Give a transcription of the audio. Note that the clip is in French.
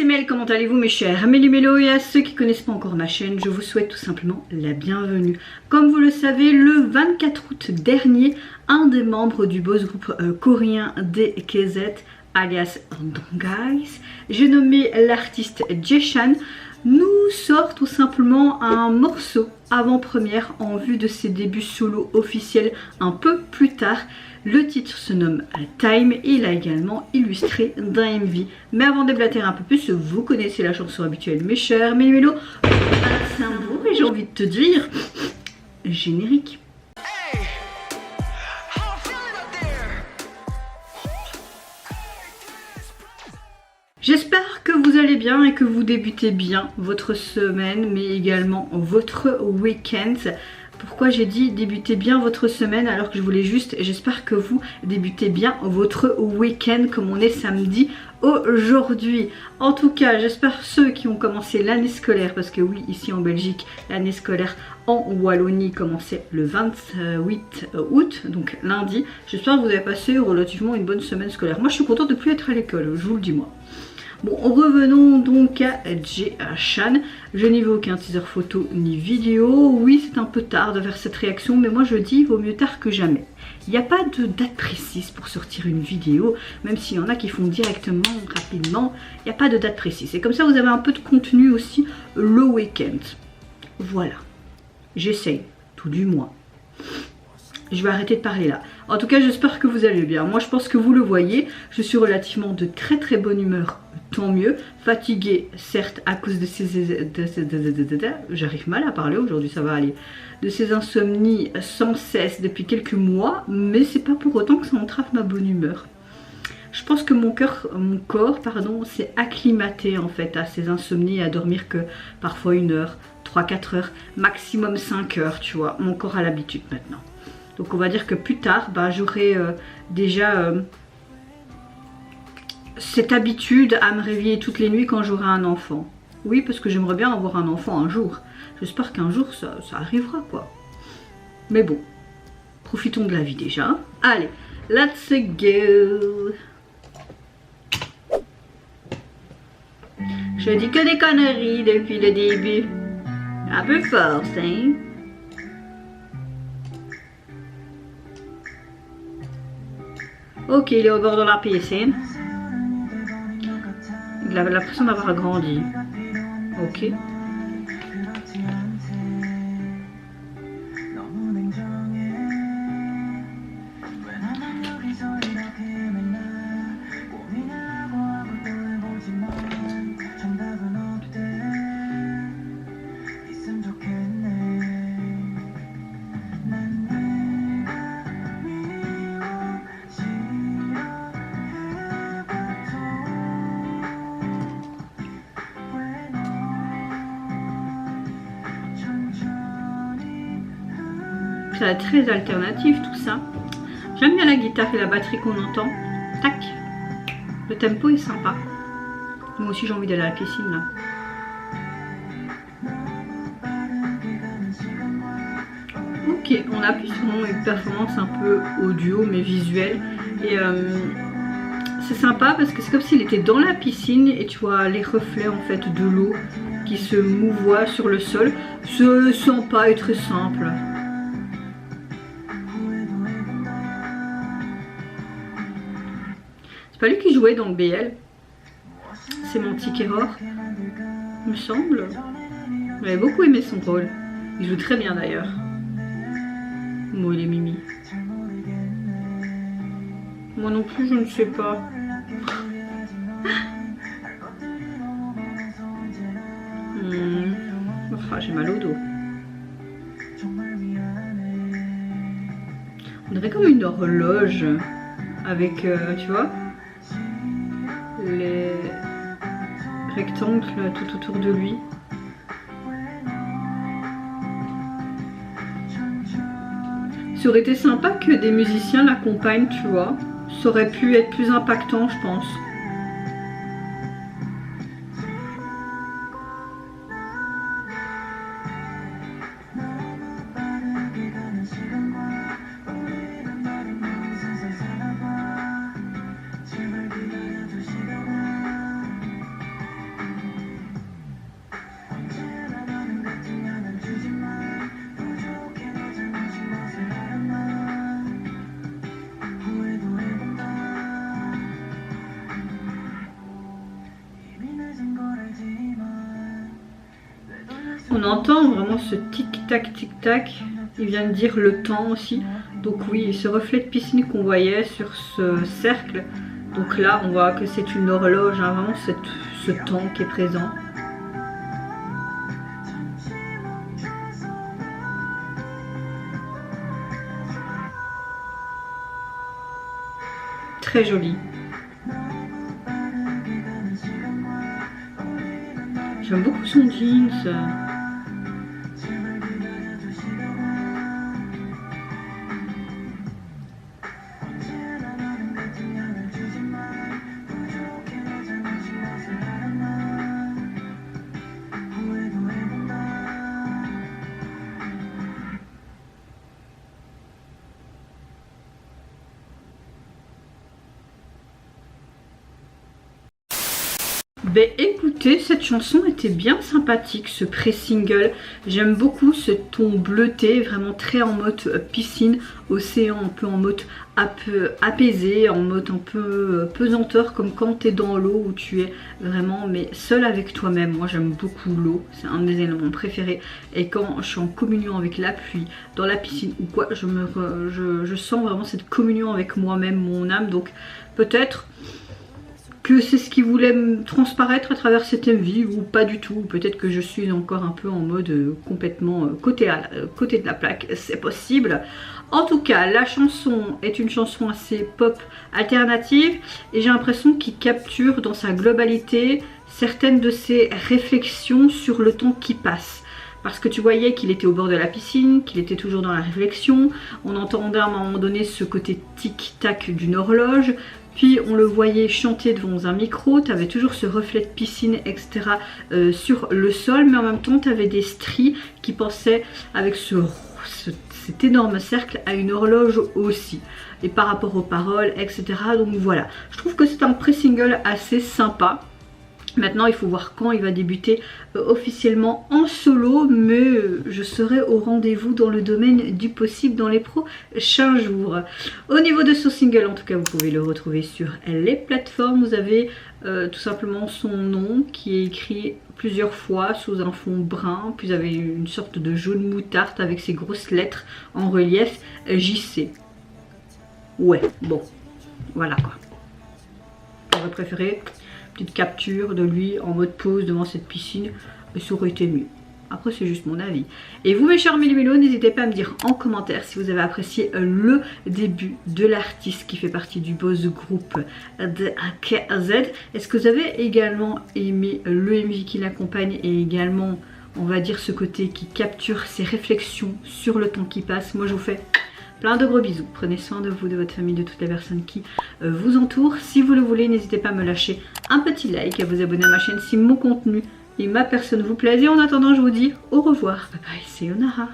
c'est Mel, comment allez-vous mes chers Méli-Mélo, et à ceux qui ne connaissent pas encore ma chaîne, je vous souhaite tout simplement la bienvenue. Comme vous le savez, le 24 août dernier, un des membres du boss groupe coréen DKZ, alias Donghae, j'ai nommé l'artiste Jaechan, nous sort tout simplement un morceau avant-première en vue de ses débuts solo officiels un peu plus tard. Le titre se nomme Time et il a également illustré d'un MV. Mais avant de déblatérer un peu plus, vous connaissez la chanson habituelle mes chers Méli-Mélo. C'est un beau et j'ai envie de te dire générique. J'espère que vous allez bien et que vous débutez bien votre semaine mais également votre week-end. Pourquoi j'ai dit débuter bien votre semaine alors que je voulais juste, j'espère que vous débutez bien votre week-end comme on est samedi aujourd'hui. En tout cas, j'espère ceux qui ont commencé l'année scolaire, parce que oui, ici en Belgique, l'année scolaire en Wallonie commençait le 28 août, donc lundi. J'espère que vous avez passé relativement une bonne semaine scolaire. Moi, je suis contente de ne plus être à l'école, je vous le dis moi. Bon, revenons donc à Jaechan. Je n'y veux aucun teaser photo ni vidéo. Oui, c'est un peu tard de faire cette réaction, mais moi je dis, il vaut mieux tard que jamais. Il n'y a pas de date précise pour sortir une vidéo, même s'il y en a qui font directement, rapidement. Il n'y a pas de date précise. Et comme ça, vous avez un peu de contenu aussi le week-end. Voilà. J'essaye, tout du moins. Je vais arrêter de parler là. En tout cas, j'espère que vous allez bien. Moi, je pense que vous le voyez. Je suis relativement de très bonne humeur. Tant mieux. Fatiguée, certes, à cause de ces... J'arrive mal à parler aujourd'hui, ça va aller. De ces insomnies sans cesse depuis quelques mois. Mais c'est pas pour autant que ça entrave ma bonne humeur. Je pense que mon corps, s'est acclimaté en fait à ces insomnies et à dormir que parfois 1 heure, 3-4 heures, maximum 5 heures, tu vois. Mon corps a l'habitude maintenant. Donc on va dire que plus tard, j'aurai déjà cette habitude à me réveiller toutes les nuits quand j'aurai un enfant. Oui, parce que j'aimerais bien avoir un enfant un jour. J'espère qu'un jour ça arrivera quoi. Mais bon, profitons de la vie déjà. Allez, let's go. Je dis que des conneries depuis le début. Un peu fort, hein. Ok, il est au bord de la piscine. Il a l'impression d'avoir grandi. Ok. Ça très alternatif tout ça. J'aime bien la guitare et la batterie qu'on entend. Tac. Le tempo est sympa. Moi aussi j'ai envie d'aller à la piscine là. Ok, on appuie sur une performance un peu audio mais visuelle. Et c'est sympa parce que c'est comme s'il était dans la piscine et tu vois les reflets en fait de l'eau qui se mouvoient sur le sol. C'est sympa et très simple. C'est pas lui qui jouait dans le BL. C'est mon petit erreur, il me semble. J'avais beaucoup aimé son rôle. Il joue très bien d'ailleurs. Moi, il est mimi. Moi non plus, je ne sais pas. Enfin, j'ai mal au dos. On dirait comme une horloge avec, tu vois, les rectangles tout autour de lui. Ça aurait été sympa que des musiciens l'accompagnent, tu vois. Ça aurait pu être plus impactant, je pense. On entend vraiment ce tic-tac, tic-tac. Il vient de dire le temps aussi. Donc oui, ce reflet de piscine qu'on voyait sur ce cercle. Donc là, on voit que c'est une horloge, hein, vraiment ce temps qui est présent. Très joli. J'aime beaucoup son jeans. Ben écoutez, cette chanson était bien sympathique, ce pré-single. J'aime beaucoup ce ton bleuté, vraiment très en mode piscine, océan, un peu en mode apaisé, en mode un peu pesanteur, comme quand tu es dans l'eau où tu es vraiment mais seul avec toi-même. Moi j'aime beaucoup l'eau, c'est un de mes éléments préférés. Et quand je suis en communion avec la pluie, dans la piscine ou quoi, je sens vraiment cette communion avec moi-même, mon âme. Donc peut-être que c'est ce qui voulait me transparaître à travers cette MV ou pas du tout. Peut-être que je suis encore un peu en mode complètement côté de la plaque, c'est possible. En tout cas, la chanson est une chanson assez pop alternative et j'ai l'impression qu'il capture dans sa globalité certaines de ses réflexions sur le temps qui passe. Parce que tu voyais qu'il était au bord de la piscine, qu'il était toujours dans la réflexion. On entendait à un moment donné ce côté tic-tac d'une horloge. Puis on le voyait chanter devant un micro, tu avais toujours ce reflet de piscine, etc. Sur le sol, mais en même temps tu avais des stries qui passaient avec cet énorme cercle à une horloge aussi. Et par rapport aux paroles, etc. Donc voilà, je trouve que c'est un pré-single assez sympa. Maintenant il faut voir quand il va débuter officiellement en solo, mais je serai au rendez-vous dans le domaine du possible dans les prochains jours. Au niveau de ce single, en tout cas vous pouvez le retrouver sur les plateformes. Vous avez tout simplement son nom qui est écrit plusieurs fois sous un fond brun, puis vous avez une sorte de jaune moutarde avec ces grosses lettres en relief JC. Ouais, bon, voilà quoi. J'aurais préféré petite capture de lui en mode pause devant cette piscine, ça aurait été mieux. Après c'est juste mon avis. Et vous mes chers Mélo, n'hésitez pas à me dire en commentaire si vous avez apprécié le début de l'artiste qui fait partie du boss groupe de KZ. Est-ce que vous avez également aimé le MV qui l'accompagne et également on va dire ce côté qui capture ses réflexions sur le temps qui passe. Moi je vous fais plein de gros bisous, prenez soin de vous, de votre famille, de toutes les personnes qui vous entourent. Si vous le voulez, n'hésitez pas à me lâcher un petit like, à vous abonner à ma chaîne si mon contenu et ma personne vous plaisent. Et en attendant, je vous dis au revoir. Bye bye, sayonara.